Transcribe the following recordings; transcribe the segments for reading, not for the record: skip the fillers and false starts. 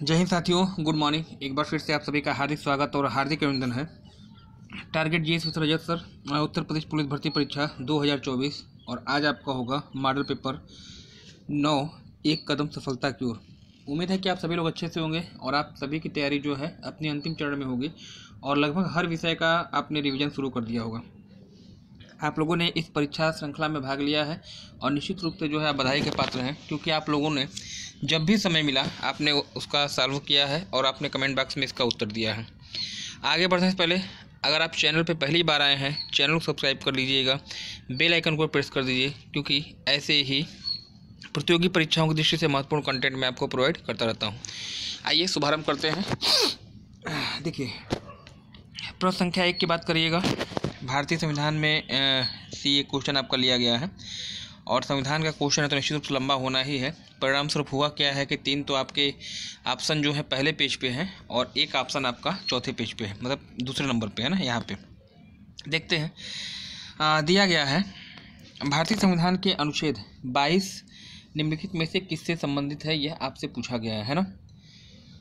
जय हिंद साथियों, good morning. एक बार फिर से आप सभी का हार्दिक स्वागत और हार्दिक अभिनंदन है। टारगेट जीएस विषय रजत सर, उत्तर प्रदेश पुलिस भर्ती परीक्षा 2024 और आज आपका होगा मॉडल पेपर 9 एक कदम सफलता की ओर। उम्मीद है कि आप सभी लोग अच्छे से होंगे और आप सभी की तैयारी जो है अपनी अंतिम चरण में होगी और लगभग हर विषय का आपने रिवीजन शुरू कर दिया होगा। आप लोगों ने इस परीक्षा श्रृंखला में भाग लिया है और निश्चित रूप से जो है बधाई के पात्र हैं, क्योंकि आप लोगों ने जब भी समय मिला आपने उसका सॉल्व किया है और आपने कमेंट बॉक्स में इसका उत्तर दिया है। आगे बढ़ने से पहले अगर आप चैनल पर पहली बार आए हैं, चैनल को सब्सक्राइब कर लीजिएगा, बेल आइकन को प्रेस कर दीजिए, क्योंकि ऐसे ही प्रतियोगी परीक्षाओं की दृष्टि से महत्वपूर्ण कंटेंट मैं आपको प्रोवाइड करता रहता हूँ। आइए शुभारंभ करते हैं। देखिए, प्रश्न संख्या 1 की बात करिएगा। भारतीय संविधान में ये क्वेश्चन आपका लिया गया है और संविधान का क्वेश्चन है तो निश्चित रूप से लंबा होना ही है। परिणाम स्वरूप हुआ क्या है कि 3 तो आपके ऑप्शन जो है पहले पेज पे हैं और एक ऑप्शन आपका चौथे पेज पे है, मतलब दूसरे नंबर पे है ना। यहाँ पे देखते हैं, दिया गया है भारतीय संविधान के अनुच्छेद 22 निम्नलिखित में से किससे संबंधित है, यह आपसे पूछा गया है ना।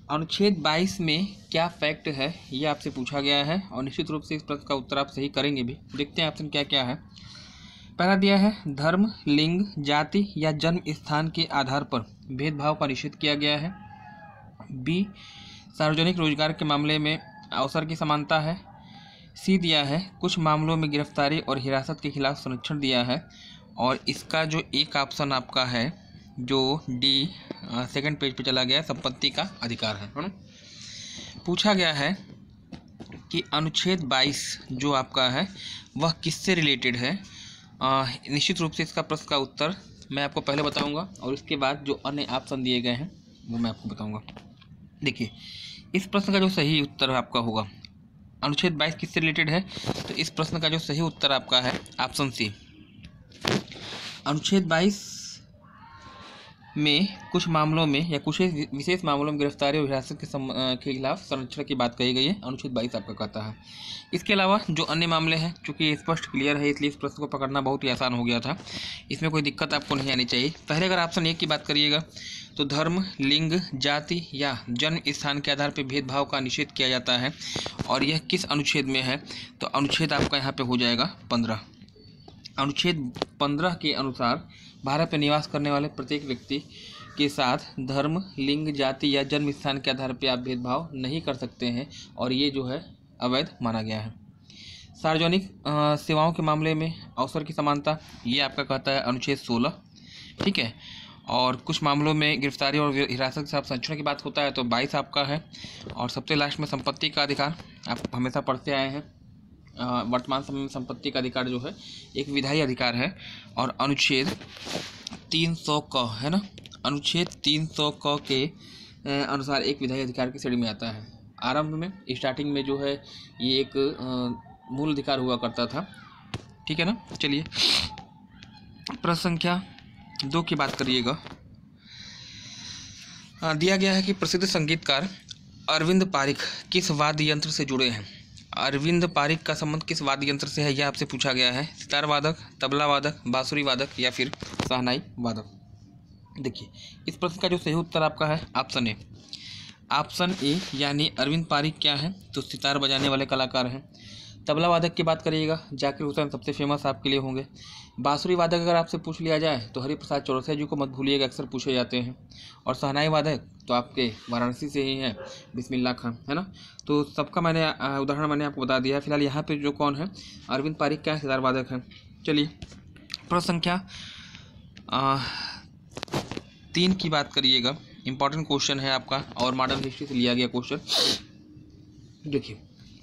अनुच्छेद 22 में क्या फैक्ट है, ये आपसे पूछा गया है और निश्चित रूप से इस प्रश्न का उत्तर आप सही करेंगे भी। देखते हैं ऑप्शन क्या क्या है। पहला दिया है धर्म, लिंग, जाति या जन्म स्थान के आधार पर भेदभाव का निषेध किया गया है। बी, सार्वजनिक रोजगार के मामले में अवसर की समानता है। सी दिया है कुछ मामलों में गिरफ्तारी और हिरासत के खिलाफ संरक्षण दिया है। और इसका जो एक ऑप्शन आपका है जो डी सेकंड पेज पे चला गया है, संपत्ति का अधिकार है ना। पूछा गया है कि अनुच्छेद 22 जो आपका है वह किससे रिलेटेड है। निश्चित रूप से इसका प्रश्न का उत्तर मैं आपको पहले बताऊंगा और इसके बाद जो अन्य ऑप्शन दिए गए हैं वो मैं आपको बताऊंगा। देखिए, इस प्रश्न का जो सही उत्तर आपका होगा, अनुच्छेद 22 किससे रिलेटेड है, तो इस प्रश्न का जो सही उत्तर आपका है ऑप्शन सी। अनुच्छेद 22 में कुछ मामलों में या कुछ विशेष मामलों में गिरफ्तारी और हिरासत के खिलाफ संरक्षण की बात कही गई है, अनुच्छेद 22 आपका कहता है। इसके अलावा जो अन्य मामले हैं, चूँकि स्पष्ट क्लियर है इसलिए इस प्रश्न को पकड़ना बहुत ही आसान हो गया था, इसमें कोई दिक्कत आपको नहीं आनी चाहिए। पहले अगर ऑप्शन 1 की बात करिएगा तो धर्म, लिंग, जाति या जन्म स्थान के आधार पर भेदभाव का निषेध किया जाता है और यह किस अनुच्छेद में है, तो अनुच्छेद आपका यहाँ पर हो जाएगा 15। अनुच्छेद 15 के अनुसार भारत में निवास करने वाले प्रत्येक व्यक्ति के साथ धर्म, लिंग, जाति या जन्म स्थान के आधार पर आप भेदभाव नहीं कर सकते हैं और ये जो है अवैध माना गया है। सार्वजनिक सेवाओं के मामले में अवसर की समानता, ये आपका कहता है अनुच्छेद 16, ठीक है। और कुछ मामलों में गिरफ्तारी और हिरासत के साथ संरक्षण की बात होता है तो 22 आपका है। और सबसे लास्ट में संपत्ति का अधिकार, आप हमेशा पढ़ते आए हैं, वर्तमान समय में संपत्ति का अधिकार जो है एक विधायी अधिकार है और अनुच्छेद 300 क है ना, अनुच्छेद 300 क के अनुसार एक विधायी अधिकार की श्रेणी में आता है। आरंभ में स्टार्टिंग में जो है ये एक मूल अधिकार हुआ करता था, ठीक है ना। चलिए प्रश्न संख्या 2 की बात करिएगा। दिया गया है कि प्रसिद्ध संगीतकार अरविंद पारिख किस वाद्य यंत्र से जुड़े हैं। अरविंद पारिख का संबंध किस वाद्य यंत्र से है, यह आपसे पूछा गया है। सितार वादक, तबला वादक, बांसुरी वादक या फिर शहनाई वादक। देखिए, इस प्रश्न का जो सही उत्तर आपका है ऑप्शन ए। ऑप्शन ए यानी अरविंद पारिख क्या है, तो सितार बजाने वाले कलाकार हैं। तबला वादक की बात करिएगा, जाकिर हुसैन सबसे फेमस आपके लिए होंगे। बांसुरी वादक अगर आपसे पूछ लिया जाए तो हरिप्रसाद चौरसिया जी को मत भूलिएगा, अक्सर पूछे जाते हैं। और शहनाई वादक तो आपके वाराणसी से ही हैं, बिस्मिल्लाह खान, है ना। तो सबका मैंने उदाहरण मैंने आपको बता दिया है। फिलहाल यहाँ पे जो कौन है, अरविंद पारिख क्या है, सितार वादक है। चलिए प्रश्न संख्या 3 की बात करिएगा। इंपॉर्टेंट क्वेश्चन है आपका और मॉडर्न हिस्ट्री से लिया गया क्वेश्चन। देखिए,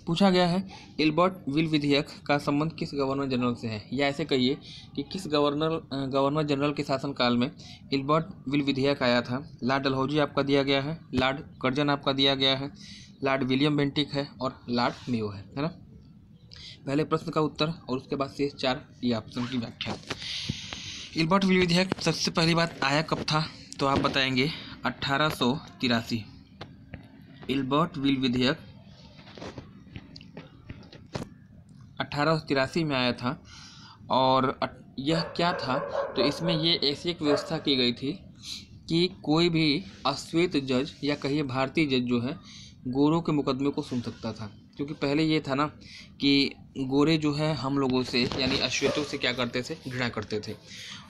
पूछा गया है इल्बर्ट विल विधेयक का संबंध किस गवर्नर जनरल से है, या ऐसे कहिए कि किस गवर्नर जनरल के शासनकाल में इल्बर्ट विल विधेयक आया था। लॉर्ड डलहौजी आपका दिया गया है, लॉर्ड कर्जन आपका दिया गया है, लॉर्ड विलियम बेंटिक है और लॉर्ड मेयो है ना। पहले प्रश्न का उत्तर और उसके बाद शेष 4 ये ऑप्शन की व्याख्या। इल्बर्ट विल विधेयक सबसे पहली बात आया कब था, तो आप बताएंगे 1883। इल्बर्ट विल विधेयक 1883 में आया था और यह क्या था, तो इसमें ये ऐसी एक व्यवस्था की गई थी कि कोई भी अश्वेत जज या कहिए भारतीय जज जो है गोरों के मुकदमे को सुन सकता था। क्योंकि पहले ये था ना कि गोरे जो है हम लोगों से यानी अश्वेतों से क्या करते थे, घृणा करते थे,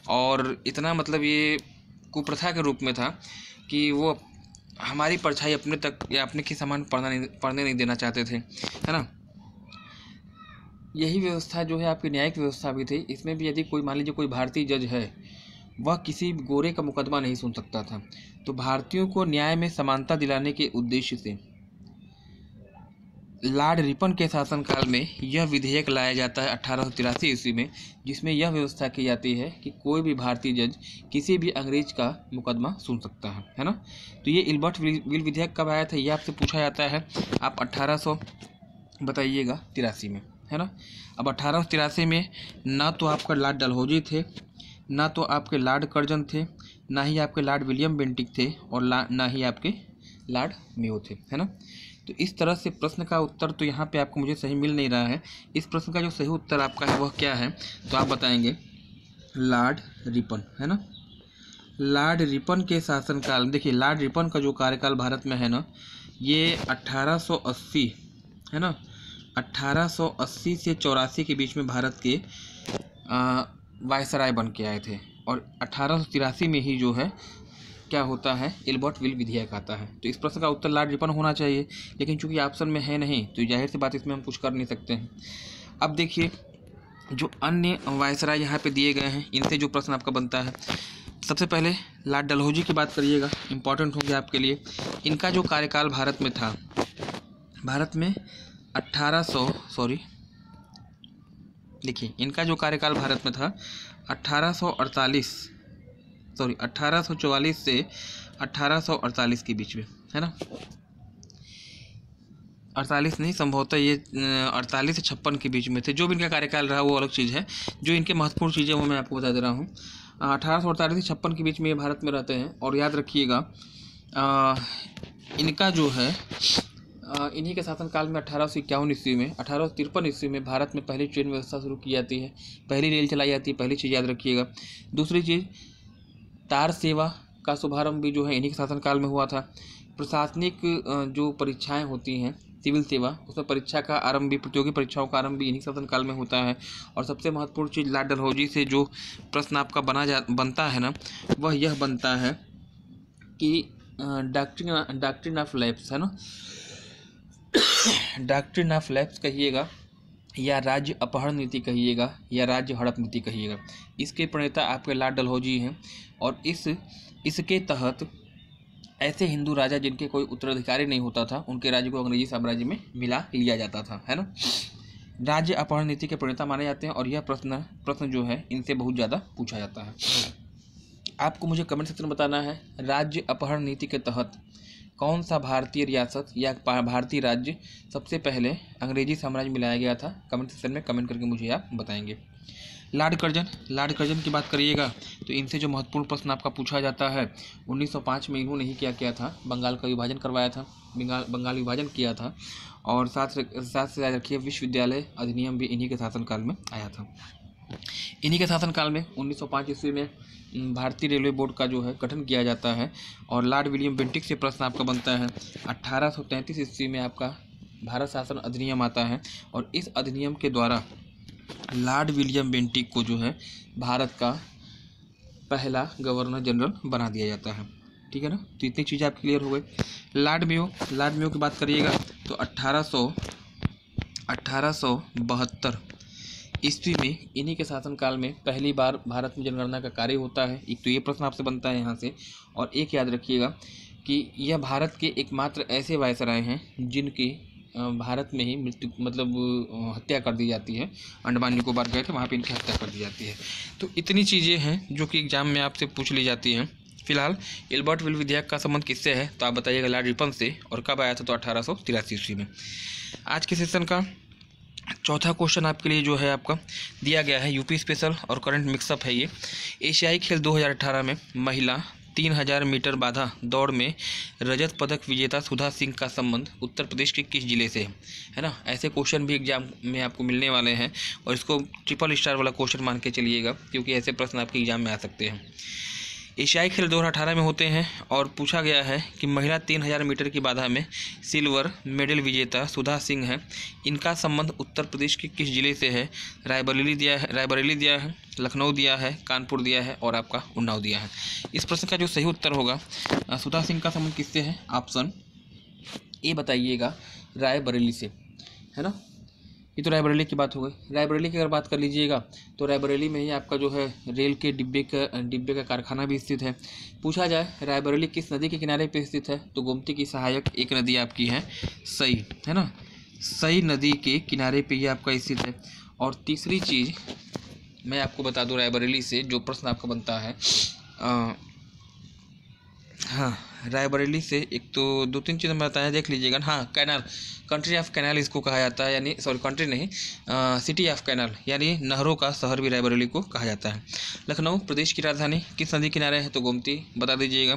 और इतना मतलब ये कुप्रथा के रूप में था कि वो हमारी परछाई अपने तक या अपने के समान पढ़ने नहीं देना चाहते थे, है ना। यही व्यवस्था जो है आपकी न्यायिक व्यवस्था भी थी। इसमें भी यदि कोई मान लीजिए कोई भारतीय जज है, वह किसी गोरे का मुकदमा नहीं सुन सकता था। तो भारतीयों को न्याय में समानता दिलाने के उद्देश्य से लॉर्ड रिपन के शासनकाल में यह विधेयक लाया जाता है 1883 ईस्वी में, जिसमें यह व्यवस्था की जाती है कि कोई भी भारतीय जज किसी भी अंग्रेज का मुकदमा सुन सकता है ना। तो ये इल्बर्ट विल विधेयक कब आया था, ये आपसे पूछा जाता है। आप 1800 बताइएगा 83 में, है ना। अब 1883 में ना तो आपका लॉर्ड डलहौजी थे, ना तो आपके लॉर्ड कर्जन थे, ना ही आपके लॉर्ड विलियम बेंटिक थे, और ना ही आपके लॉर्ड मेयो थे, है ना। तो इस तरह से प्रश्न का उत्तर तो यहाँ पे आपको मुझे सही मिल नहीं रहा है। इस प्रश्न का जो सही उत्तर आपका है वह क्या है, तो आप बताएंगे लॉर्ड रिपन, है ना। लॉर्ड रिपन के शासनकाल, देखिए लॉर्ड रिपन का जो कार्यकाल भारत में है ना, ये 1880, है ना, 1880 से 84 के बीच में भारत के वायसराय बन के आए थे, और 1883 में ही जो है क्या होता है, इल्बर्ट विल विधेयक आता है। तो इस प्रश्न का उत्तर लॉर्ड रिपन होना चाहिए, लेकिन चूंकि ऑप्शन में है नहीं तो जाहिर सी बात इसमें हम कुछ कर नहीं सकते हैं। अब देखिए जो अन्य वायसराय यहाँ पे दिए गए हैं, इनसे जो प्रश्न आपका बनता है, सबसे पहले लॉर्ड डलहौजी की बात करिएगा, इंपॉर्टेंट होंगे आपके लिए। इनका जो कार्यकाल भारत में था, भारत में 1800 देखिए इनका जो कार्यकाल भारत में था 1844 से 1848 के बीच में, है ना। 48 नहीं, संभवतः ये 48 से 56 के बीच में थे। जो भी इनका कार्यकाल रहा वो अलग चीज़ है, जो इनके महत्वपूर्ण चीज़ें वो मैं आपको बता दे रहा हूँ। 1848 से 56 के बीच में ये भारत में रहते हैं। और याद रखिएगा इनका जो है इन्हीं के शासनकाल में 1851 ईस्वी में 1853 ईस्वी में भारत में पहली ट्रेन व्यवस्था शुरू की जाती है, पहली रेल चलाई जाती है। पहली चीज़ याद रखिएगा। दूसरी चीज़, तार सेवा का शुभारंभ भी जो है इन्हीं के शासनकाल में हुआ था। प्रशासनिक जो परीक्षाएं होती हैं, सिविल सेवा, उसमें परीक्षा का आरंभ भी, प्रतियोगी परीक्षाओं का आरंभ भी इन्हीं शासनकाल में होता है। और सबसे महत्वपूर्ण चीज़ लॉर्ड डलहौजी से जो प्रश्न आपका बनता है ना, वह यह बनता है कि डॉक्ट्रिन ऑफ लैप्स, है ना, डॉक्ट्रिन ऑफ लैप्स कहिएगा या राज्य अपहरण नीति कहिएगा या राज्य हड़प नीति कहिएगा, इसके प्रणेता आपके लॉर्ड डलहौजी हैं। और इसके तहत ऐसे हिंदू राजा जिनके कोई उत्तराधिकारी नहीं होता था, उनके राज्य को अंग्रेजी साम्राज्य में मिला लिया जाता था, है ना। राज्य अपहरण नीति के प्रणेता माने जाते हैं। और यह प्रश्न जो है इनसे बहुत ज़्यादा पूछा जाता है। आपको मुझे कमेंट सेक्शन में बताना है, राज्य अपहरण नीति के तहत कौन सा भारतीय रियासत या भारतीय राज्य सबसे पहले अंग्रेजी साम्राज्य मिलाया गया था। कमेंट सेक्शन में कमेंट करके मुझे आप बताएंगे। लॉर्ड कर्जन की बात करिएगा तो इनसे जो महत्वपूर्ण प्रश्न आपका पूछा जाता है, 1905 में इन्होंने ही क्या किया था, बंगाल का विभाजन करवाया था, बंगाल विभाजन किया था। और साथ से याद रखिए विश्वविद्यालय अधिनियम भी इन्हीं के शासनकाल में आया था। इन्हीं के शासनकाल में 1905 ईस्वी में भारतीय रेलवे बोर्ड का जो है गठन किया जाता है। और लॉर्ड विलियम बेंटिक से प्रश्न आपका बनता है। 1833 ईस्वी में आपका भारत शासन अधिनियम आता है। और इस अधिनियम के द्वारा लॉर्ड विलियम बेंटिक को जो है भारत का पहला गवर्नर जनरल बना दिया जाता है, ठीक है ना। तो इतनी चीज़ें आप क्लियर हो गई। लॉर्ड मेयो की बात करिएगा तो 1872 ईस्वी में इन्हीं के शासनकाल में पहली बार भारत में जनगणना का कार्य होता है। एक तो ये प्रश्न आपसे बनता है यहाँ से। और एक याद रखिएगा कि यह भारत के एकमात्र ऐसे वायसराय हैं जिनकी भारत में ही मृत्यु हत्या कर दी जाती है। अंडमान निकोबार गए थे, वहाँ पे इनकी हत्या कर दी जाती है। तो इतनी चीज़ें हैं जो कि एग्जाम में आपसे पूछ ली जाती हैं। फिलहाल इल्बर्ट विल विधेयक का संबंध किससे है, तो आप बताइएगा लॉर्ड रिपन से। और कब आया था, तो 1883 ईस्वी में। आज के सेशन का चौथा क्वेश्चन आपके लिए जो है आपका दिया गया है, यूपी स्पेशल और करंट मिक्सअप है ये। एशियाई खेल 2018 में महिला 3000 मीटर बाधा दौड़ में रजत पदक विजेता सुधा सिंह का संबंध उत्तर प्रदेश के किस जिले से है ना। ऐसे क्वेश्चन भी एग्जाम में आपको मिलने वाले हैं और इसको ट्रिपल स्टार वाला क्वेश्चन मान के चलिएगा, क्योंकि ऐसे प्रश्न आपके एग्जाम में आ सकते हैं। एशियाई खेल 2018 में होते हैं और पूछा गया है कि महिला 3000 मीटर की बाधा में सिल्वर मेडल विजेता सुधा सिंह है, इनका संबंध उत्तर प्रदेश के किस जिले से है? रायबरेली दिया है, लखनऊ दिया है, कानपुर दिया है और आपका उन्नाव दिया है। इस प्रश्न का जो सही उत्तर होगा, सुधा सिंह का संबंध किससे है? ऑप्शन ए बताइएगा, रायबरेली से, है ना। ये तो रायबरेली की बात हो गई। रायबरेली की अगर बात कर लीजिएगा तो रायबरेली में ही आपका जो है रेल के डिब्बे का कारखाना भी स्थित है। पूछा जाए रायबरेली किस नदी के किनारे पे स्थित है, तो गोमती की सहायक एक नदी आपकी है सई, है ना, सई नदी के किनारे पे ये आपका स्थित है। और तीसरी चीज़ मैं आपको बता दूं, रायबरेली से जो प्रश्न आपका बनता है, हाँ, रायबरेली से एक तो 2-3 चीज़ मैं बताया, देख लीजिएगा। हाँ, कैनाल, कंट्री ऑफ कैनाल इसको कहा जाता है, यानी सॉरी कंट्री नहीं, सिटी ऑफ कैनाल, यानी नहरों का शहर भी रायबरेली को कहा जाता है। लखनऊ प्रदेश की राजधानी किस नदी किनारे है, तो गोमती बता दीजिएगा।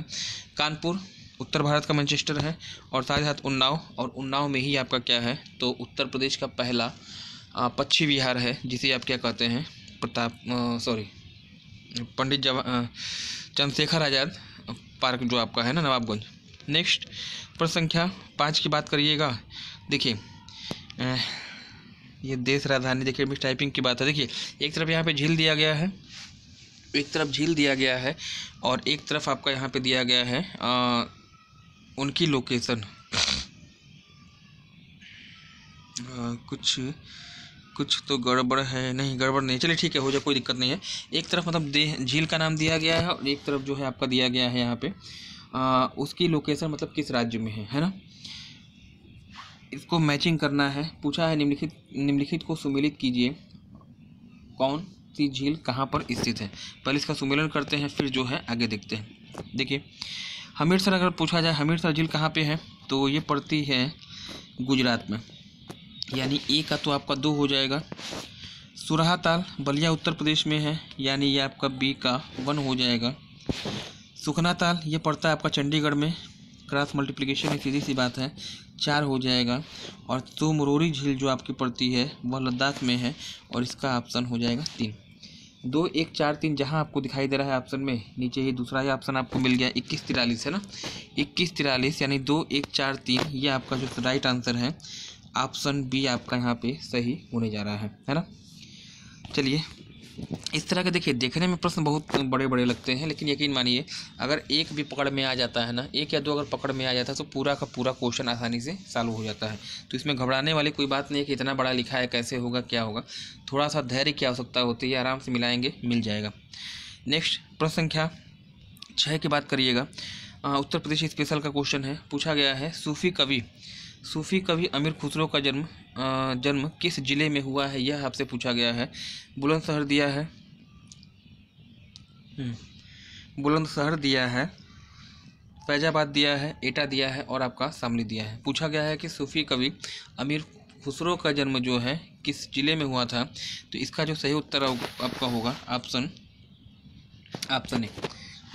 कानपुर उत्तर भारत का मैनचेस्टर है और साथ ही साथ उन्नाव, और उन्नाव में ही आपका क्या है, तो उत्तर प्रदेश का पहला पक्षी विहार है, जिसे आप क्या कहते हैं, पंडित चंद्रशेखर आज़ाद पार्क जो आपका है ना, नवाबगंज। नेक्स्ट प्रश्न संख्या 5 की बात करिएगा। देखिए ये देश राजधानी, देखिए मिस टाइपिंग की बात है। देखिए एक तरफ यहाँ पे झील दिया गया है, और एक तरफ आपका यहाँ पे दिया गया है उनकी लोकेशन। कुछ तो गड़बड़ है, नहीं गड़बड़ नहीं, चलिए ठीक है, हो जाए, कोई दिक्कत नहीं है। एक तरफ मतलब झील का नाम दिया गया है और एक तरफ जो है आपका दिया गया है यहाँ पे उसकी लोकेशन, मतलब किस राज्य में है ना। इसको मैचिंग करना है। पूछा है निम्नलिखित को सुमेलित कीजिए, कौन सी झील कहाँ पर स्थित है। पहले इसका सुमेलन करते हैं, फिर जो है आगे देखते हैं। देखिए हमीरसर, अगर पूछा जाए हमीरसर झील कहाँ पे है, तो ये पड़ती है गुजरात में, यानी ए का तो आपका 2 हो जाएगा। सुरहा ताल बलिया उत्तर प्रदेश में है, यानी ये आपका बी का 1 हो जाएगा। सुखना ताल ये पड़ता है आपका चंडीगढ़ में, क्रॉस मल्टीप्लिकेशन है, सीधी सी बात है, 4 हो जाएगा। और तो मुरोरी झील जो आपकी पड़ती है वह लद्दाख में है, और इसका ऑप्शन हो जाएगा 3। 2, 1, 4, 3 जहाँ आपको दिखाई दे रहा है ऑप्शन में, नीचे ही दूसरा ही ऑप्शन आपको मिल गया 2143, है ना, 2143, यानी 2, 1, 4, 3 ये आपका जो राइट आंसर है, ऑप्शन बी आपका यहाँ पे सही होने जा रहा है ना। चलिए इस तरह के देखिए, देखने में प्रश्न बहुत बड़े बड़े लगते हैं, लेकिन यकीन मानिए अगर एक भी पकड़ में आ जाता है ना, 1 या 2 अगर पकड़ में आ जाता है तो पूरा का पूरा क्वेश्चन आसानी से सॉल्व हो जाता है। तो इसमें घबराने वाली कोई बात नहीं है कि इतना बड़ा लिखा है, कैसे होगा, क्या होगा। थोड़ा सा धैर्य की आवश्यकता होती है, आराम से मिलाएंगे, मिल जाएगा। नेक्स्ट प्रश्न संख्या 6 की बात करिएगा। उत्तर प्रदेश स्पेशल का क्वेश्चन है। पूछा गया है सूफी कवि अमीर खुसरो का जन्म किस जिले में हुआ है, यह आपसे पूछा गया है। बुलंदशहर दिया है, फैजाबाद दिया है, एटा दिया है और आपका शामली दिया है। पूछा गया है कि सूफी कवि अमीर खुसरो का जन्म जो है किस जिले में हुआ था, तो इसका जो सही उत्तर आपका होगा ऑप्शन ए।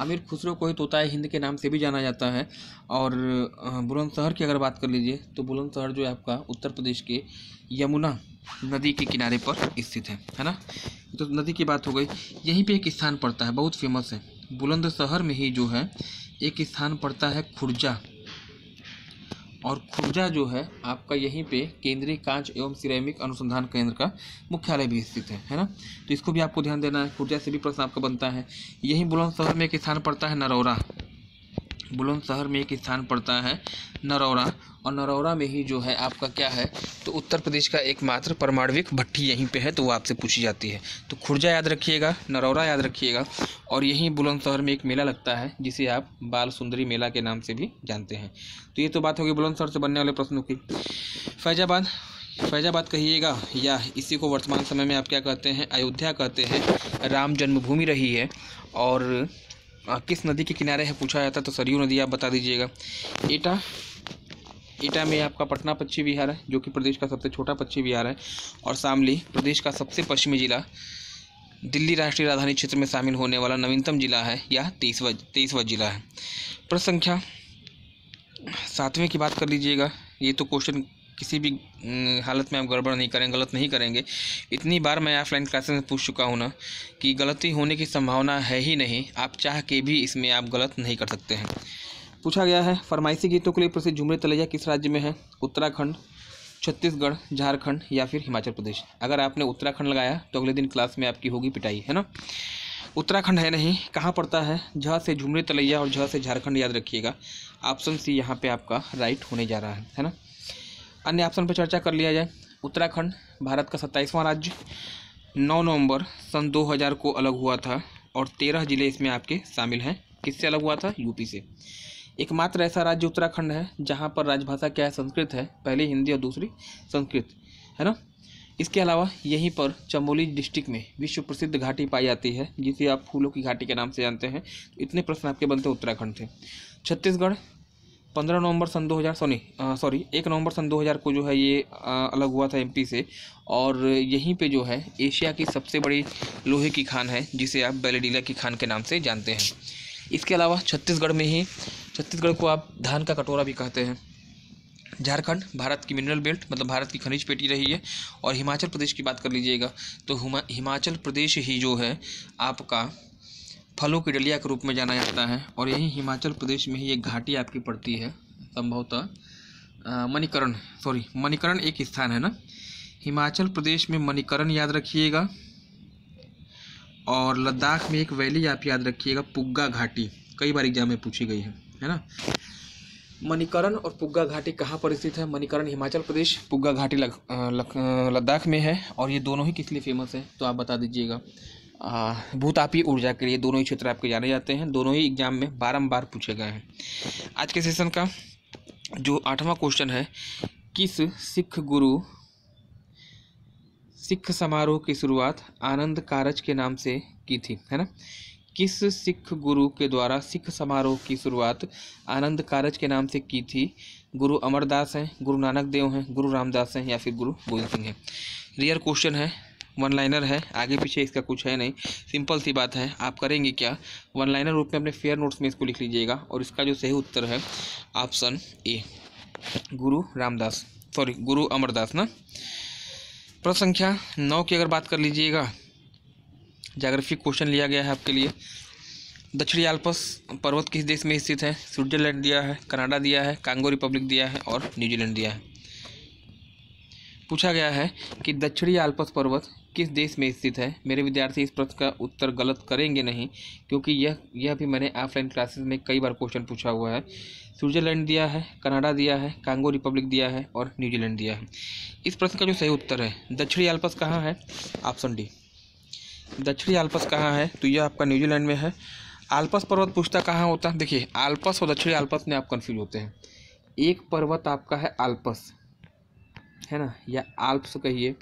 अमीर खुसरो को ही तोताए हिंद के नाम से भी जाना जाता है। और बुलंदशहर की अगर बात कर लीजिए तो बुलंदशहर जो है आपका उत्तर प्रदेश के यमुना नदी के किनारे पर स्थित है ना। तो नदी की बात हो गई। यहीं पे एक स्थान पड़ता है, बहुत फेमस है, बुलंदशहर में ही जो है एक स्थान पड़ता है खुर्जा, और खुर्जा जो है आपका यहीं पे केंद्रीय कांच एवं सिरेमिक अनुसंधान केंद्र का मुख्यालय भी स्थित है ना। तो इसको भी आपको ध्यान देना है, खुर्जा से भी प्रश्न आपका बनता है। यहीं बुलंदशहर में एक स्थान पड़ता है नरौरा, बुलंदशहर में एक स्थान पड़ता है नरौरा, और नरौरा में ही जो है आपका क्या है, तो उत्तर प्रदेश का एकमात्र परमाणविक भट्टी यहीं पे है, तो वो आपसे पूछी जाती है। तो खुर्जा याद रखिएगा, नरौरा याद रखिएगा, और यहीं बुलंदशहर में एक मेला लगता है जिसे आप बाल सुंदरी मेला के नाम से भी जानते हैं। तो ये तो बात होगी बुलंदशहर से बनने वाले प्रश्नों की। फैजाबाद कहिएगा, या इसी को वर्तमान समय में आप क्या कहते हैं, अयोध्या कहते हैं, राम जन्मभूमि रही है। और किस नदी के किनारे है पूछा जाता, तो सरयू नदी आप बता दीजिएगा। एटा में आपका पटना पक्षी विहार है, जो कि प्रदेश का सबसे छोटा पक्षी विहार है। और शामली प्रदेश का सबसे पश्चिमी जिला, दिल्ली राष्ट्रीय राजधानी क्षेत्र में शामिल होने वाला नवीनतम जिला है, यह 23वां जिला है। प्रश्न संख्या 7वें की बात कर लीजिएगा। ये तो क्वेश्चन किसी भी हालत में आप गड़बड़ नहीं करेंगे, गलत नहीं करेंगे। इतनी बार मैं ऑफलाइन क्लासेस में पूछ चुका हूँ ना कि गलती होने की संभावना है ही नहीं, आप चाह के भी इसमें आप गलत नहीं कर सकते हैं। पूछा गया है फरमाइशी गीतों के लिए प्रसिद्ध झुमरी तलैया किस राज्य में है? उत्तराखंड, छत्तीसगढ़, झारखंड या फिर हिमाचल प्रदेश। अगर आपने उत्तराखंड लगाया तो अगले दिन क्लास में आपकी होगी पिटाई, है ना। उत्तराखंड है नहीं, कहाँ पड़ता है? झ से झुमरी तलैया और झ से झारखंड याद रखिएगा। ऑप्शन सी यहाँ पे आपका राइट होने जा रहा है ना। अन्य ऑप्शन पर चर्चा कर लिया जाए। उत्तराखंड भारत का 27वां राज्य, 9 नवंबर सन 2000 को अलग हुआ था और 13 जिले इसमें आपके शामिल हैं। किससे अलग हुआ था? यूपी से। एकमात्र ऐसा राज्य उत्तराखंड है जहाँ पर राजभाषा क्या है? संस्कृत है, पहली हिंदी और दूसरी संस्कृत, है ना। इसके अलावा यहीं पर चमोली डिस्ट्रिक्ट में विश्व प्रसिद्ध घाटी पाई जाती है जिसे आप फूलों की घाटी के नाम से जानते हैं। तो इतने प्रश्न आपके बनते उत्तराखंड थे। छत्तीसगढ़ 15 नवंबर सन 2000 1 नवंबर सन 2000 को जो है ये अलग हुआ था एमपी से, और यहीं पे जो है एशिया की सबसे बड़ी लोहे की खान है जिसे आप बैलेडीला की खान के नाम से जानते हैं। इसके अलावा छत्तीसगढ़ को आप धान का कटोरा भी कहते हैं। झारखंड भारत की मिनरल बेल्ट मतलब भारत की खनिज पेटी रही है। और हिमाचल प्रदेश की बात कर लीजिएगा तो हिमाचल प्रदेश ही जो है आपका फलों की डलिया के रूप में जाना जाता है। और यही हिमाचल प्रदेश में ही एक घाटी आपकी पड़ती है संभवतः मणिकरण एक स्थान है ना। हिमाचल प्रदेश में मणिकरण याद रखिएगा, और लद्दाख में एक वैली आप याद रखिएगा, पुग्गा घाटी, कई बार एग्जाम में पूछी गई है ना। मणिकरण और पुग्गा घाटी कहाँ पर स्थित है? मणिकरण हिमाचल प्रदेश, पुग्गा घाटी लद्दाख में है। और ये दोनों ही किस लिए फेमस है तो आप बता दीजिएगा। भूतापी ऊर्जा के लिए दोनों ही क्षेत्र आपके जाने जाते हैं, दोनों ही एग्जाम में बारंबार पूछे गए हैं। आज के सेशन का जो 8वां क्वेश्चन है, किस सिख समारोह की शुरुआत आनंद कारज के नाम से की थी, है ना। किस सिख गुरु के द्वारा सिख समारोह की शुरुआत आनंद कारज के नाम से की थी? गुरु अमरदास हैं, गुरु नानक देव हैं, गुरु रामदास हैं या फिर गुरु गोविंद सिंह हैं। रियर क्वेश्चन है, वन लाइनर है, आगे पीछे इसका कुछ है नहीं, सिंपल सी बात है। आप करेंगे क्या? वन लाइनर रूप में अपने फेयर नोट्स में इसको लिख लीजिएगा और इसका जो सही उत्तर है ऑप्शन ए, गुरु अमरदास ना। प्रश्न संख्या 9 की अगर बात कर लीजिएगा, ज्योग्राफी क्वेश्चन लिया गया है आपके लिए। दक्षिणी आल्प्स पर्वत किस देश में स्थित है? स्विट्जरलैंड दिया है, कनाडा दिया है, कांगो रिपब्लिक दिया है और न्यूजीलैंड दिया है। पूछा गया है कि दक्षिणी आल्प्स पर्वत किस देश में स्थित है। मेरे विद्यार्थी इस प्रश्न का उत्तर गलत करेंगे नहीं, क्योंकि यह भी मैंने ऑफलाइन क्लासेस में कई बार क्वेश्चन पूछा हुआ है। स्विट्जरलैंड दिया है, कनाडा दिया है, कांगो रिपब्लिक दिया है और न्यूजीलैंड दिया है। इस प्रश्न का जो सही उत्तर है दक्षिणी आल्प्स कहाँ है? ऑप्शन डी, दक्षिणी आल्प्स कहाँ है तो यह आपका न्यूजीलैंड में है। आल्प्स पर्वत पूछता कहाँ होता है? देखिए, आल्प्स और दक्षिणी आल्प्स में आप कंफ्यूज होते हैं। एक पर्वत आपका है आल्प्स, है ना, या आल्प्स कहिए।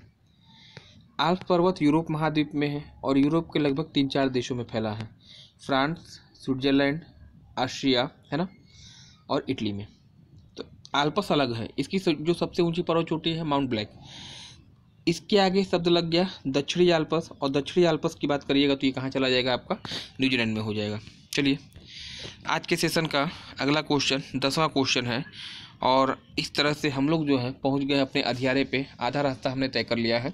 आल्प्स पर्वत यूरोप महाद्वीप में है और यूरोप के लगभग 3-4 देशों में फैला है, फ्रांस, स्विट्जरलैंड, ऑस्ट्रिया, है ना, और इटली में। तो आल्प्स अलग है। इसकी जो सबसे ऊंची पर्वत चोटी है माउंट ब्लैक। इसके आगे शब्द लग गया दक्षिणी आल्प्स, और दक्षिणी आल्प्स की बात करिएगा तो ये कहाँ चला जाएगा? आपका न्यूजीलैंड में हो जाएगा। चलिए, आज के सेशन का अगला क्वेश्चन 10वां क्वेश्चन है, और इस तरह से हम लोग जो है पहुंच गए अपने अध्याय पे। आधा रास्ता हमने तय कर लिया है।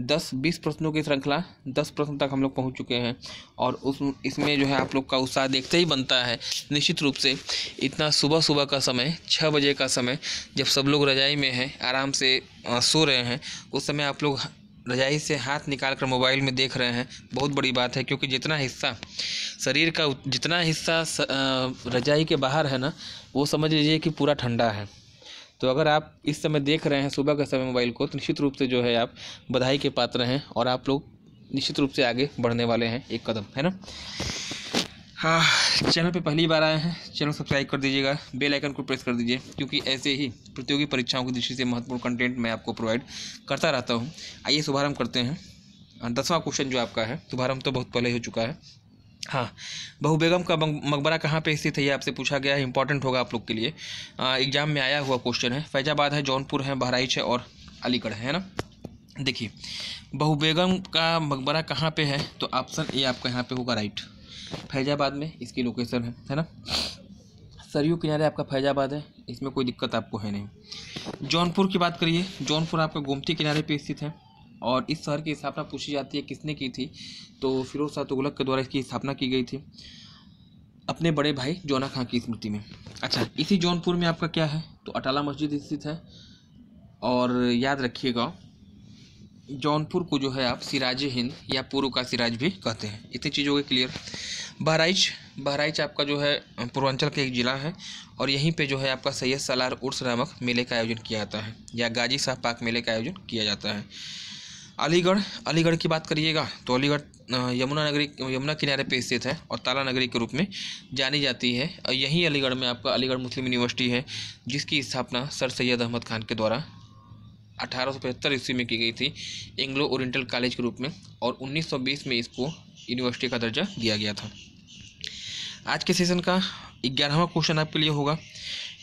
10-20 प्रश्नों की श्रृंखला, 10 प्रश्न तक हम लोग पहुंच चुके हैं, और इसमें जो है आप लोग का उत्साह देखते ही बनता है निश्चित रूप से। इतना सुबह का समय, 6 बजे का समय, जब सब लोग रजाई में हैं, आराम से सो रहे हैं, उस समय आप लोग रजाई से हाथ निकाल कर मोबाइल में देख रहे हैं, बहुत बड़ी बात है। क्योंकि जितना हिस्सा शरीर का, जितना हिस्सा रजाई के बाहर है ना, वो समझ लीजिए कि पूरा ठंडा है। तो अगर आप इस समय देख रहे हैं सुबह का समय मोबाइल को, तो निश्चित रूप से जो है आप बधाई के पात्र हैं, और आप लोग निश्चित रूप से आगे बढ़ने वाले हैं एक कदम, है ना। हाँ, चैनल पे पहली बार आए हैं, चैनल सब्सक्राइब कर दीजिएगा, बेल आइकन को प्रेस कर दीजिए, क्योंकि ऐसे ही प्रतियोगी परीक्षाओं की दृष्टि से महत्वपूर्ण कंटेंट मैं आपको प्रोवाइड करता रहता हूँ। आइए शुभारंभ करते हैं। 10वां क्वेश्चन जो आपका है, शुभारंभ तो बहुत पहले हो चुका है। हाँ, बहू बेगम का मकबरा कहाँ पे स्थित है, ये आपसे पूछा गया है, इंपॉर्टेंट होगा आप लोग के लिए। एग्जाम में आया हुआ क्वेश्चन है। फैजाबाद है, जौनपुर है, बहराइच है और अलीगढ़ है ना। देखिए, बहू बेगम का मकबरा कहाँ पे है तो ऑप्शन ए आपका यहाँ पे होगा राइट, फैजाबाद में इसकी लोकेशन है ना। सरयू किनारे आपका फैजाबाद है, इसमें कोई दिक्कत आपको है नहीं। जौनपुर की बात करिए, जौनपुर आपका गोमती किनारे पे स्थित है और इस शहर की स्थापना पूछी जाती है किसने की थी, तो फिरोज शाह तुगलक के द्वारा इसकी स्थापना की गई थी अपने बड़े भाई जौना खां की स्मृति में। अच्छा, इसी जौनपुर में आपका क्या है, तो अटाला मस्जिद स्थित है। और याद रखिएगा जौनपुर को जो है आप सिराज हिंद या पूर्व का सिराज भी कहते हैं। इतनी चीज़ हो गई क्लियर। बहराइच आपका जो है पूर्वांचल का एक ज़िला है और यहीं पे जो है आपका सैयद सालार उर्स नामक मेले का आयोजन किया जाता है या गाजी साहब पाक मेले का आयोजन किया जाता है। अलीगढ़ की बात करिएगा तो अलीगढ़ यमुना किनारे पे स्थित है और ताला नगरी के रूप में जानी जाती है। और यहीं अलीगढ़ में आपका अलीगढ़ मुस्लिम यूनिवर्सिटी है जिसकी स्थापना सर सैयद अहमद खान के द्वारा 1875 ईस्वी में की गई थी एंग्लो ओरिएंटल कॉलेज के रूप में, और 1920 में इसको यूनिवर्सिटी का दर्जा दिया गया था। आज के सेशन का 11वां क्वेश्चन आपके लिए होगा,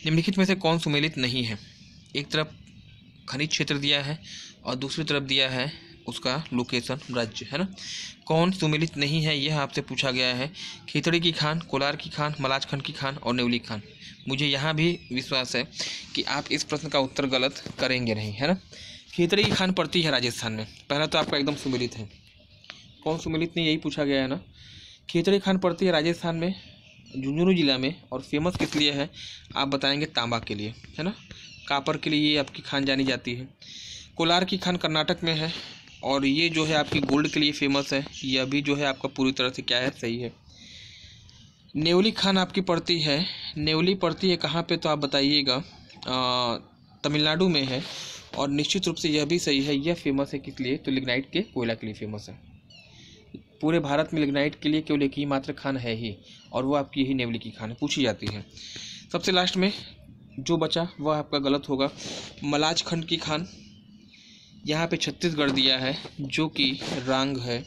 निम्नलिखित में से कौन सुमेलित नहीं है। एक तरफ खनिज क्षेत्र दिया है और दूसरी तरफ दिया है उसका लोकेशन राज्य, है ना। कौन सुमेलित नहीं है यह आपसे पूछा गया है। खेतड़ी की खान, कोलार की खान, मलाजखंड की खान और नेवली खान। मुझे यहाँ भी विश्वास है कि आप इस प्रश्न का उत्तर गलत करेंगे नहीं, है ना। खेतड़ी की खान पड़ती है राजस्थान में, पहला तो आपका एकदम सुमेलित है। कौन सुमेलित नहीं, यही पूछा गया है ना। खेतड़ी खान पड़ती है राजस्थान में झुंझुनू जिला में और फेमस किस लिए है आप बताएंगे, तांबा के लिए, है ना। कापर के लिए ये आपकी खान जानी जाती है। कोलार की खान कर्नाटक में है और ये जो है आपकी गोल्ड के लिए फेमस है। यह भी जो है आपका पूरी तरह से क्या है, सही है। नेवली खान आपकी पड़ती है, नेवली पड़ती है कहाँ पे तो आप बताइएगा, तमिलनाडु में है और निश्चित रूप से यह भी सही है। यह फेमस है किस लिए, तो लिग्नाइट के कोयला के लिए फेमस है। पूरे भारत में लिग्नाइट के लिए केवल एक ही मात्र खान है ही और वो आपकी यही नेवली की खान पूछी जाती है। सबसे लास्ट में जो बचा वह आपका गलत होगा, मलाजखंड की खान। यहाँ पे छत्तीसगढ़ दिया है जो कि रॉन्ग है।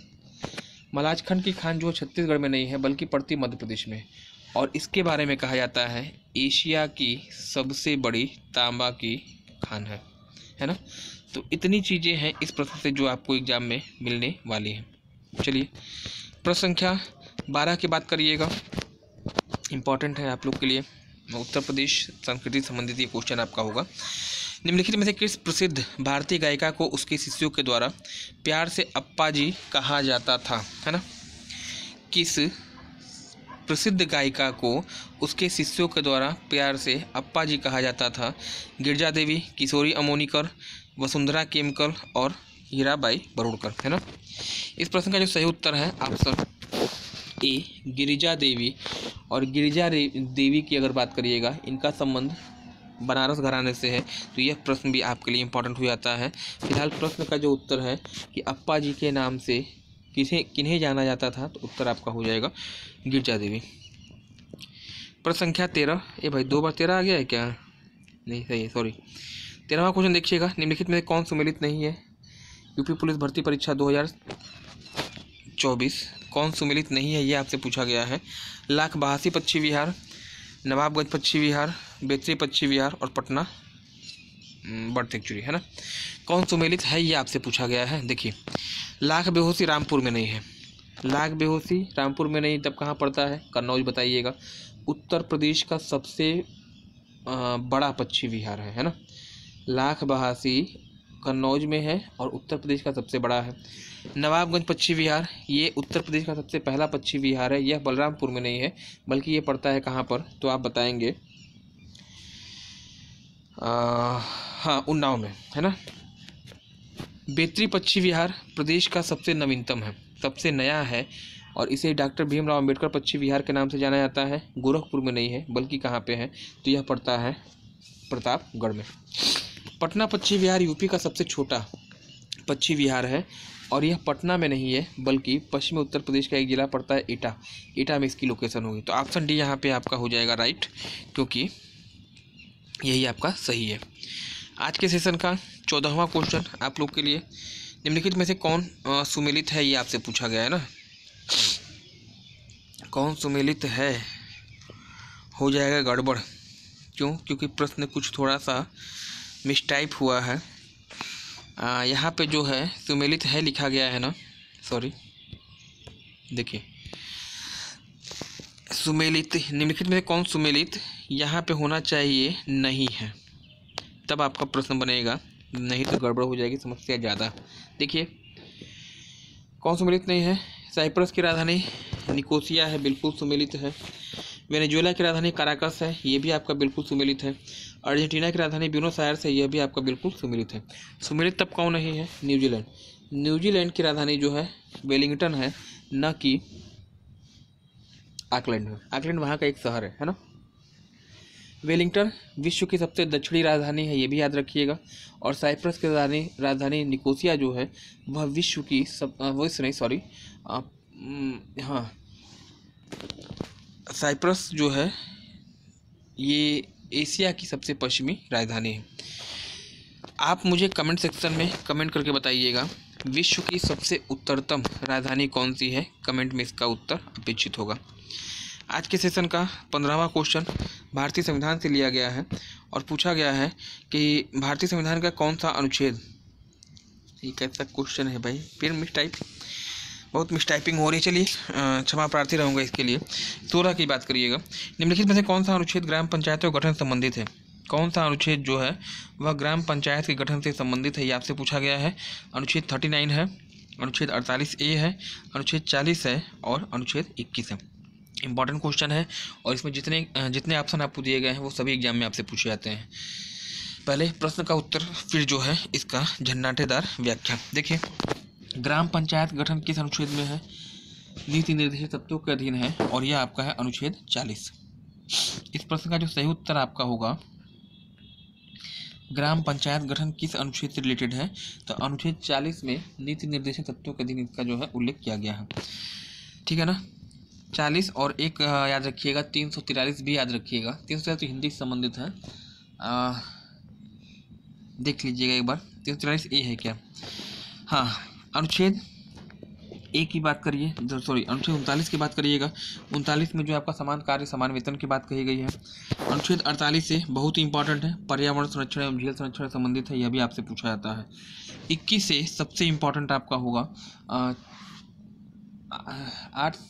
मलाजखंड की खान जो छत्तीसगढ़ में नहीं है बल्कि पड़ती मध्य प्रदेश में, और इसके बारे में कहा जाता है एशिया की सबसे बड़ी तांबा की खान है ना। तो इतनी चीज़ें हैं इस प्रश्न से जो आपको एग्जाम में मिलने वाली हैं। चलिए प्रश्न संख्या 12 की बात करिएगा, इम्पॉर्टेंट है आप लोग के लिए। उत्तर प्रदेश संस्कृति संबंधित ये क्वेश्चन आपका होगा। निम्नलिखित में से किस प्रसिद्ध भारतीय गायिका को उसके शिष्यों के द्वारा प्यार से अप्पा जी कहा जाता था, है ना। किस प्रसिद्ध गायिका को उसके शिष्यों के द्वारा प्यार से अप्पा जी कहा जाता था। गिरजा देवी, किशोरी अमोनीकर, वसुंधरा केमकर और हीराबाई बरुड़कर, है ना। इस प्रश्न का जो सही उत्तर है ऑप्शन ए गिरिजा देवी। और गिरिजा देवी की अगर बात करिएगा इनका संबंध बनारस घराने से है, तो यह प्रश्न भी आपके लिए इम्पोर्टेंट हो जाता है। फिलहाल प्रश्न का जो उत्तर है कि अप्पा जी के नाम से किन्हें जाना जाता था, तो उत्तर आपका हो जाएगा गिरजा देवी। प्रश्न संख्या 13, ये भाई 2 बार 13 आ गया है क्या, नहीं सही है, सॉरी। 13वां क्वेश्चन देखिएगा, निम्नलिखित में कौन सुमेलित नहीं है। यूपी पुलिस भर्ती परीक्षा 2024 कौन सुमेलित नहीं है, ये आपसे पूछा गया है। लाख बहासी पश्चिमी बिहार, नवाबगंज पश्चिमी बिहार, बेतरी पश्चिमी बिहार और पटना बर्थ एक्चुअली, है ना। कौन सुमेलित है ये आपसे पूछा गया है। देखिए लाख बेहोशी रामपुर में नहीं है, लाख बेहोशी रामपुर में नहीं, तब कहाँ पड़ता है, कन्नौज बताइएगा। उत्तर प्रदेश का सबसे बड़ा पश्चिमी बिहार है ना। लाख बहासी कन्नौज में है और उत्तर प्रदेश का सबसे बड़ा है। नवाबगंज पश्चिमी बिहार ये उत्तर प्रदेश का सबसे पहला पश्चिमी बिहार है। यह बलरामपुर में नहीं है बल्कि ये पड़ता है कहाँ पर, तो आप बताएंगे हाँ उन्नाव में, है ना। बेतरी पश्चिमी बिहार प्रदेश का सबसे नवीनतम है, सबसे नया है और इसे डॉक्टर भीमराव अंबेडकर पश्चिमी बिहार के नाम से जाना जाता है। गोरखपुर में नहीं है बल्कि कहाँ पे है, तो यह पड़ता है प्रतापगढ़ में। पटना पश्चिमी बिहार यूपी का सबसे छोटा पश्चिमी बिहार है और यह पटना में नहीं है बल्कि पश्चिमी उत्तर प्रदेश का एक जिला पड़ता है एटा, एटा में इसकी लोकेशन होगी। तो ऑप्शन डी यहाँ पे आपका हो जाएगा राइट, क्योंकि यही आपका सही है। आज के सेशन का 14वां क्वेश्चन आप लोग के लिए, निम्नलिखित में से कौन सुमेलित है ये आपसे पूछा गया है ना। कौन सुमेलित है, हो जाएगा गड़बड़, क्यों, क्योंकि प्रश्न कुछ थोड़ा सा मिसटाइप हुआ है। यहाँ पे जो है सुमेलित है लिखा गया है ना, सॉरी। देखिए सुमेलित, निम्नलिखित में से कौन सुमेलित यहाँ पे होना चाहिए नहीं है, तब आपका प्रश्न बनेगा, नहीं तो गड़बड़ हो जाएगी, समस्या ज़्यादा। देखिए कौन सुमेलित नहीं है, साइप्रस की राजधानी निकोसिया है, बिल्कुल सुमेलित है। वेनेजुएला की राजधानी काराकस है, ये भी आपका बिल्कुल सुमेलित है। अर्जेंटीना की राजधानी ब्यूनोस आयर्स है, यह भी आपका बिल्कुल सुमेलित है। सुमेलित तब कौन नहीं है, न्यूजीलैंड। न्यूजीलैंड की राजधानी जो है वेलिंगटन है, न कि ऑकलैंड है। ऑकलैंड वहाँ का एक शहर है ना। वेलिंगटन विश्व की सबसे दक्षिणी राजधानी है, ये भी याद रखिएगा। और साइप्रस की राजधानी निकोसिया जो है वह विश्व की साइप्रस जो है ये एशिया की सबसे पश्चिमी राजधानी है। आप मुझे कमेंट सेक्शन में कमेंट करके बताइएगा विश्व की सबसे उत्तरतम राजधानी कौन सी है, कमेंट में इसका उत्तर अपेक्षित होगा। आज के सेशन का 15वां क्वेश्चन भारतीय संविधान से लिया गया है और पूछा गया है कि भारतीय संविधान का कौन सा अनुच्छेद, ये कैसा क्वेश्चन है भाई, फिर बहुत मिसटाइपिंग हो रही है, चलिए क्षमा प्रार्थी रहूँगा इसके लिए। 16 की बात करिएगा, निम्नलिखित में से कौन सा अनुच्छेद ग्राम पंचायतों के गठन से संबंधित है, कौन सा अनुच्छेद जो है वह ग्राम पंचायत के गठन से संबंधित है, ये आपसे पूछा गया है। अनुच्छेद 39 है, अनुच्छेद 48A है, अनुच्छेद 40 है और अनुच्छेद 21 है। इंपॉर्टेंट क्वेश्चन है और इसमें जितने ऑप्शन आपको दिए गए हैं वो सभी एग्जाम में आपसे पूछे जाते हैं। पहले प्रश्न का उत्तर, फिर जो है इसका झन्नाटेदार व्याख्या। देखिए ग्राम पंचायत गठन किस अनुच्छेद में है, नीति निर्देशित तत्वों के अधीन है और यह आपका है अनुच्छेद 40। इस प्रश्न का जो सही उत्तर आपका होगा, ग्राम पंचायत गठन किस अनुच्छेद से रिलेटेड है, तो अनुच्छेद 40 में नीति निर्देशित तत्वों के अधीन इसका जो है उल्लेख किया गया है। ठीक है ना। 40 और एक याद रखिएगा 343 भी याद रखिएगा। 343 तो हिंदी से संबंधित है, देख लीजिएगा एक बार 343A है क्या। हाँ, अनुच्छेद ए की बात करिए, अनुच्छेद 39 की बात करिएगा। 39 में जो आपका समान कार्य समान वेतन की बात कही गई है। अनुच्छेद 48 से बहुत ही इंपॉर्टेंट है, पर्यावरण संरक्षण एवं जल संरक्षण से संबंधित है, यह भी आपसे पूछा जाता है। 21 से सबसे इम्पॉर्टेंट आपका होगा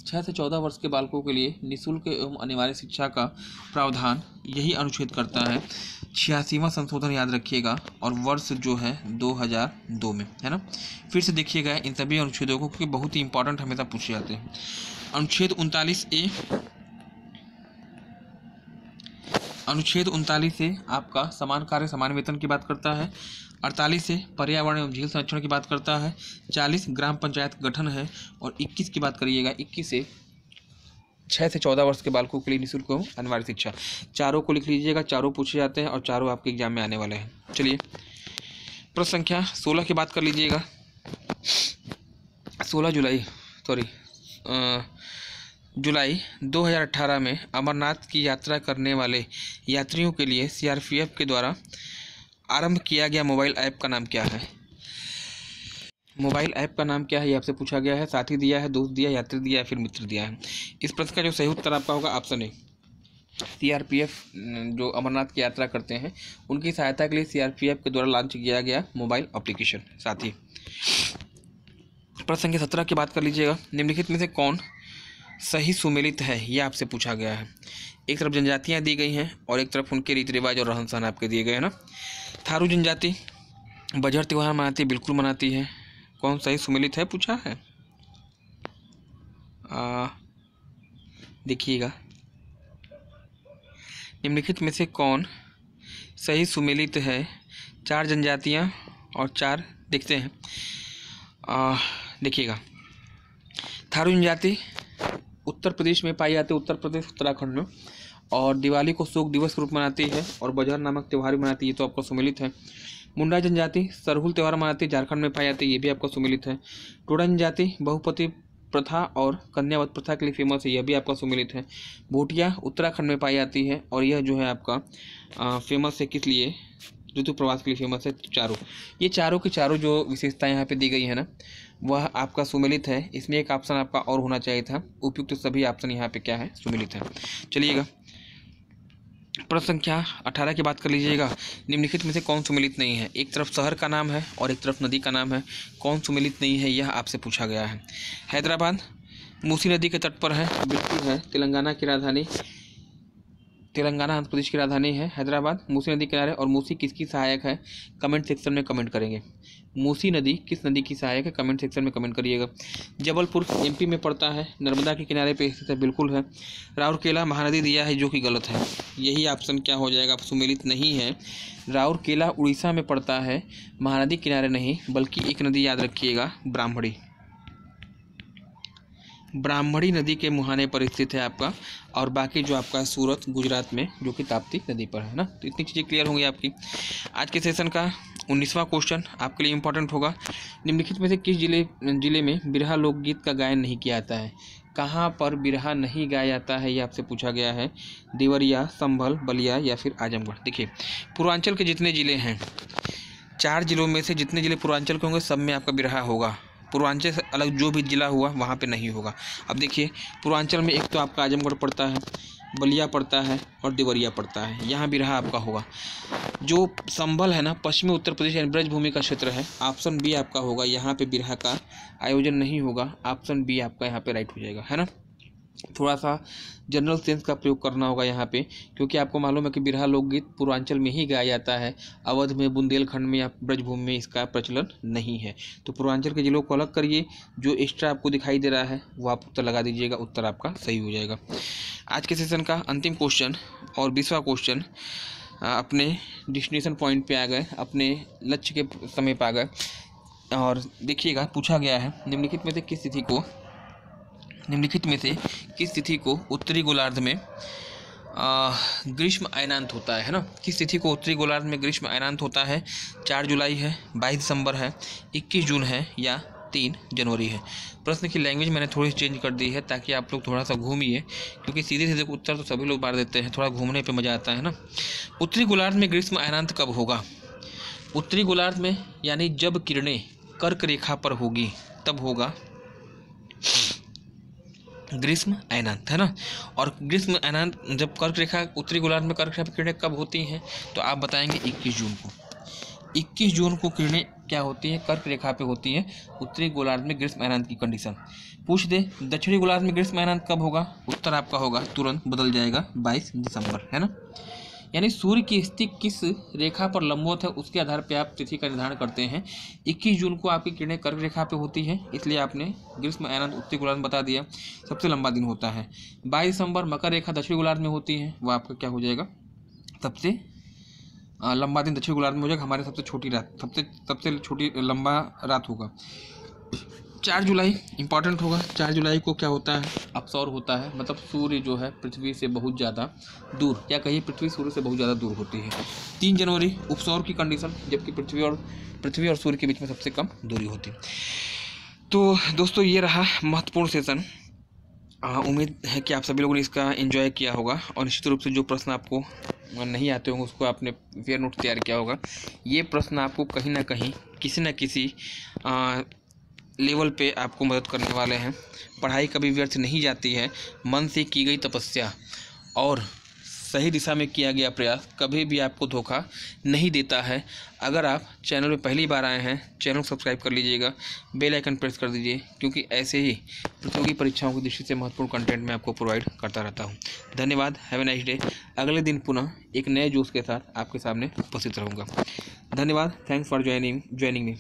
6 से 14 वर्ष के बालकों के लिए निःशुल्क एवं अनिवार्य शिक्षा का प्रावधान यही अनुच्छेद करता है। 86वां संशोधन याद रखिएगा और वर्ष जो है 2002 में है ना। फिर से देखिएगा इन सभी अनुच्छेदों को क्योंकि बहुत ही इंपॉर्टेंट हमेशा पूछे जाते हैं। अनुच्छेद 39 से आपका समान कार्य समान वेतन की बात करता है। 48 से पर्यावरण एवं जल संरक्षण की बात करता है। 40 ग्राम पंचायत गठन है और 21 की बात करिएगा, 21 से 6 से 14 वर्ष के बालकों के लिए निःशुल्क एवं अनिवार्य शिक्षा। चारों को लिख लीजिएगा, चारों पूछे जाते हैं और चारों आपके एग्जाम में आने वाले हैं। चलिए प्रश्न संख्या 16 की बात कर लीजिएगा। 16 जुलाई 2018 में अमरनाथ की यात्रा करने वाले यात्रियों के लिए CRPF के द्वारा आरंभ किया गया मोबाइल ऐप का नाम क्या है। मोबाइल ऐप का नाम क्या है ये आपसे पूछा गया है। साथी दिया है, दोस्त दिया, यात्री दिया या फिर मित्र दिया है। इस प्रश्न का जो सही उत्तर आपका होगा ऑप्शन ए। CRPF जो अमरनाथ की यात्रा करते हैं उनकी सहायता के लिए CRPF के द्वारा लॉन्च किया गया मोबाइल एप्लीकेशन साथी। प्रश्न संख्या 17 की बात कर लीजिएगा। निम्नलिखित में से कौन सही सुमेलित है ये आपसे पूछा गया है। एक तरफ जनजातियाँ दी गई हैं और एक तरफ उनके रीति रिवाज और रहन सहन आपके दिए गए हैं ना। थारू जनजाति बजर त्यौहार मनाती है, बिल्कुल मनाती है। कौन सही सुमेलित है पूछा है, देखिएगा निम्नलिखित में से कौन सही सुमेलित है। 4 जनजातियाँ और 4 देखते हैं। देखिएगा थारू जनजाति उत्तर प्रदेश में पाई जाती है, उत्तर प्रदेश उत्तराखंड में, और दिवाली को शोक दिवस के रूप में मनाती है और बजर नामक त्यौहार मनाती है, ये तो आपका सुमेलित है। मुंडा जनजाति सरहुल त्यौहार मनाती है, झारखंड में पाई जाती है, ये भी आपका सुमेलित है। टोडा जनजाति बहुपति प्रथा और कन्यावत प्रथा के लिए फेमस है, यह भी आपका सुमेलित है। भोटिया उत्तराखंड में पाई जाती है और यह जो है आपका फेमस है, किस लिए, ऋतु प्रवास के लिए फेमस है। ये चारों की चारों जो विशेषताएं यहाँ पे दी गई है ना वह आपका सुमेलित है। इसमें एक ऑप्शन आपका और होना चाहिए था, उपयुक्त तो सभी ऑप्शन यहाँ पे क्या है, सुमेलित है। चलिएगा प्रश्न संख्या 18 की बात कर लीजिएगा। निम्नलिखित में से कौन सुमेलित नहीं है। एक तरफ शहर का नाम है और एक तरफ नदी का नाम है, कौन सुमेलित नहीं है यह आपसे पूछा गया है। हैदराबाद, मूसी नदी के तट पर है, बिल्कुल है। तेलंगाना की राजधानी, तेलंगाना आंध्र प्रदेश की राजधानी है हैदराबाद। मूसी नदी किनारे। और मूसी किसकी सहायक है, कमेंट सेक्शन में कमेंट करेंगे। मूसी नदी किस नदी की सहायक है, कमेंट सेक्शन में कमेंट करिएगा। जबलपुर एमपी में पड़ता है, नर्मदा के किनारे पे स्थित है, बिल्कुल है। राउरकेला महानदी दिया है, जो कि गलत है। यही ऑप्शन क्या हो जाएगा, सुमेलित नहीं है। राउरकेला उड़ीसा में पड़ता है, महानदी किनारे नहीं, बल्कि एक नदी याद रखिएगा, ब्राह्मणी। ब्राह्मणी नदी के मुहाने पर स्थित है आपका। और बाकी जो आपका सूरत गुजरात में, जो कि ताप्ती नदी पर है ना। तो इतनी चीज़ें क्लियर होंगी आपकी। आज के सेशन का 19वां क्वेश्चन आपके लिए इम्पोर्टेंट होगा। निम्नलिखित में से किस जिले में बिरहा लोकगीत का गायन नहीं किया जाता है। कहाँ पर बिरहा नहीं गाया जाता है, ये आपसे पूछा गया है। देवरिया, संभल, बलिया या फिर आजमगढ़। देखिए, पूर्वांचल के जितने ज़िले हैं, 4 जिलों में से जितने ज़िले पूर्वांचल के होंगे, सब में आपका बिरहा होगा। पूर्वांचल से अलग जो भी जिला हुआ वहाँ पे नहीं होगा। अब देखिए, पूर्वांचल में एक तो आपका आजमगढ़ पड़ता है, बलिया पड़ता है और देवरिया पड़ता है, यहाँ बिरहा आपका होगा। जो संभल है ना, पश्चिमी उत्तर प्रदेश यानी ब्रजभूमि का क्षेत्र है, ऑप्शन बी आपका होगा। यहाँ पे बिरहा का आयोजन नहीं होगा, ऑप्शन बी आपका यहाँ पे राइट हो जाएगा, है ना। थोड़ा सा जनरल सेंस का प्रयोग करना होगा यहाँ पे, क्योंकि आपको मालूम है कि बिरहा लोकगीत पूर्वांचल में ही गाया जाता है। अवध में, बुंदेलखंड में या ब्रजभूमि में इसका प्रचलन नहीं है। तो पूर्वांचल के जिलों को अलग करिए, जो एक्स्ट्रा आपको दिखाई दे रहा है वो आप उत्तर लगा दीजिएगा, उत्तर आपका सही हो जाएगा। आज के सेशन का अंतिम क्वेश्चन और 20वां क्वेश्चन अपने डेस्टिनेशन पॉइंट पे आ गए, अपने लक्ष्य के समय पर आ गए। और देखिएगा, पूछा गया है निम्नलिखित में से किस तिथि को उत्तरी गोलार्ध में ग्रीष्म अयनांत होता है ना। किस तिथि को उत्तरी गोलार्ध में ग्रीष्म अयनांत होता है। 4 जुलाई है, 22 दिसंबर है, 21 जून है या 3 जनवरी है। प्रश्न की लैंग्वेज मैंने थोड़ी चेंज कर दी है, ताकि आप लोग थोड़ा सा घूमिए, क्योंकि सीधे सीधे उत्तर तो सभी लोग मार देते हैं, थोड़ा घूमने पे मज़ा आता है ना। उत्तरी गोलार्ध में ग्रीष्म अयनांत कब होगा। उत्तरी गोलार्ध में यानी जब किरणें कर्क रेखा पर होगी तब होगा ग्रीष्म अयनांत, है ना। और ग्रीष्म अयनांत जब कर्क रेखा, उत्तरी गोलार्ध में कर्क रेखा पर किरणें कब होती हैं, तो आप बताएंगे 21 जून को। 21 जून को किरणें क्या होती हैं, कर्क रेखा पे होती हैं उत्तरी गोलार्ध में ग्रीष्म अयनांत की कंडीशन। पूछ दे दक्षिणी गोलार्ध में ग्रीष्म अयनांत कब होगा, उत्तर आपका होगा, तुरंत बदल जाएगा, 22 दिसंबर, है ना। यानी सूर्य की स्थिति किस रेखा पर लंबवत है, उसके आधार पर आप तिथि का निर्धारण करते हैं। 21 जून को आपकी किरणें कर्क रेखा पे होती हैं, इसलिए आपने ग्रीष्म अयनांत उत्तरी गोलार्ध में बता दिया, सबसे लंबा दिन होता है। 22 दिसंबर मकर रेखा दक्षिणी गोलार्ध में होती है, वो आपका क्या हो जाएगा, सबसे लंबा दिन दक्षिण गोलार्ध में हो जाएगा। हमारे सबसे छोटी रात, सबसे छोटी लंबा रात होगा। 4 जुलाई इंपॉर्टेंट होगा। 4 जुलाई को क्या होता है, अपसौर होता है, मतलब सूर्य जो है पृथ्वी से बहुत ज़्यादा दूर, या कहीं पृथ्वी सूर्य से बहुत ज़्यादा दूर होती है। 3 जनवरी उपसौर की कंडीशन, जबकि पृथ्वी और सूर्य के बीच में सबसे कम दूरी होती है। तो दोस्तों, ये रहा महत्वपूर्ण सेशन। उम्मीद है कि आप सभी लोगों ने इसका एंजॉय किया होगा, और निश्चित रूप से जो प्रश्न आपको नहीं आते होंगे उसको आपने फेयर नोट तैयार किया होगा। ये प्रश्न आपको कहीं ना कहीं किसी न किसी लेवल पे आपको मदद करने वाले हैं। पढ़ाई कभी व्यर्थ नहीं जाती है, मन से की गई तपस्या और सही दिशा में किया गया प्रयास कभी भी आपको धोखा नहीं देता है। अगर आप चैनल में पहली बार आए हैं, चैनल को सब्सक्राइब कर लीजिएगा, बेल आइकन प्रेस कर दीजिए, क्योंकि ऐसे ही प्रतियोगी परीक्षाओं की दृष्टि से महत्वपूर्ण कंटेंट मैं आपको प्रोवाइड करता रहता हूं। धन्यवाद, हैव ए नाइस डे। अगले दिन पुनः एक नए जोश के साथ आपके सामने उपस्थित रहूँगा। धन्यवाद, थैंक्स फॉर ज्वाइनिंग मी।